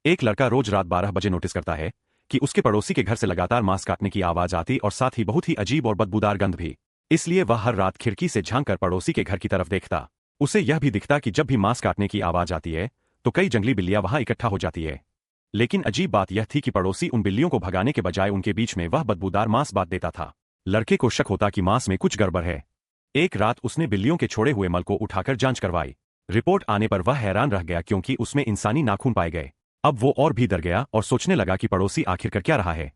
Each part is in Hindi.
एक लड़का रोज रात 12 बजे नोटिस करता है कि उसके पड़ोसी के घर से लगातार मांस काटने की आवाज आती और साथ ही बहुत ही अजीब और बदबूदार गंध भी। इसलिए वह हर रात खिड़की से झांक कर पड़ोसी के घर की तरफ देखता। उसे यह भी दिखता कि जब भी मांस काटने की आवाज आती है तो कई जंगली बिल्लियां वहां इकट्ठा हो जाती है। लेकिन अजीब बात यह थी कि पड़ोसी उन बिल्लियों को भगाने के बजाय उनके बीच में वह बदबूदार मांस बांध देता था। लड़के को शक होता कि मांस में कुछ गड़बड़ है। एक रात उसने बिल्लियों के छोड़े हुए मल को उठाकर जांच करवाई। रिपोर्ट आने पर वह हैरान रह गया क्योंकि उसमें इंसानी नाखून पाए गए। अब वो और भी डर गया और सोचने लगा कि पड़ोसी आखिर कर क्या रहा है।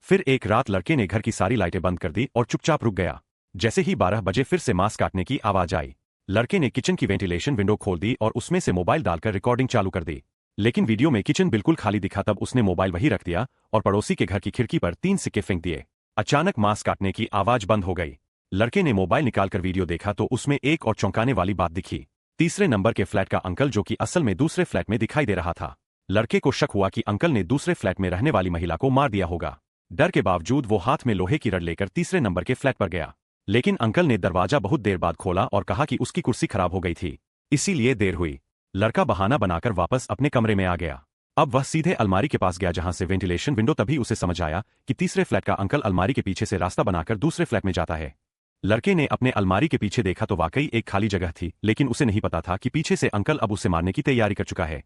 फिर एक रात लड़के ने घर की सारी लाइटें बंद कर दी और चुपचाप रुक गया। जैसे ही 12 बजे फिर से मांस काटने की आवाज आई, लड़के ने किचन की वेंटिलेशन विंडो खोल दी और उसमें से मोबाइल डालकर रिकॉर्डिंग चालू कर दी। लेकिन वीडियो में किचन बिल्कुल खाली दिखा। तब उसने मोबाइल वहीं रख दिया और पड़ोसी के घर की खिड़की पर 3 सिक्के फेंक दिए। अचानक मांस काटने की आवाज बंद हो गई। लड़के ने मोबाइल निकालकर वीडियो देखा तो उसमें एक और चौंकाने वाली बात दिखी। तीसरे नंबर के फ्लैट का अंकल, जो कि असल में दूसरे फ्लैट में दिखाई दे रहा था। लड़के को शक हुआ कि अंकल ने दूसरे फ्लैट में रहने वाली महिला को मार दिया होगा। डर के बावजूद वो हाथ में लोहे की रड लेकर तीसरे नंबर के फ्लैट पर गया। लेकिन अंकल ने दरवाजा बहुत देर बाद खोला और कहा कि उसकी कुर्सी खराब हो गई थी, इसीलिए देर हुई। लड़का बहाना बनाकर वापस अपने कमरे में आ गया। अब वह सीधे अलमारी के पास गया जहां से वेंटिलेशन विंडो। तभी उसे समझ आया कि तीसरे फ्लैट का अंकल अलमारी के पीछे से रास्ता बनाकर दूसरे फ्लैट में जाता है। लड़के ने अपने अलमारी के पीछे देखा तो वाकई एक खाली जगह थी, लेकिन उसे नहीं पता था कि पीछे से अंकल अब उसे मारने की तैयारी कर चुका है।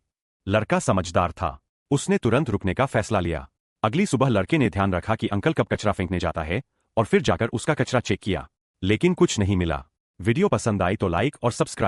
लड़का समझदार था, उसने तुरंत रुकने का फैसला लिया। अगली सुबह लड़के ने ध्यान रखा कि अंकल कब कचरा फेंकने जाता है और फिर जाकर उसका कचरा चेक किया, लेकिन कुछ नहीं मिला। वीडियो पसंद आई तो लाइक और सब्सक्राइब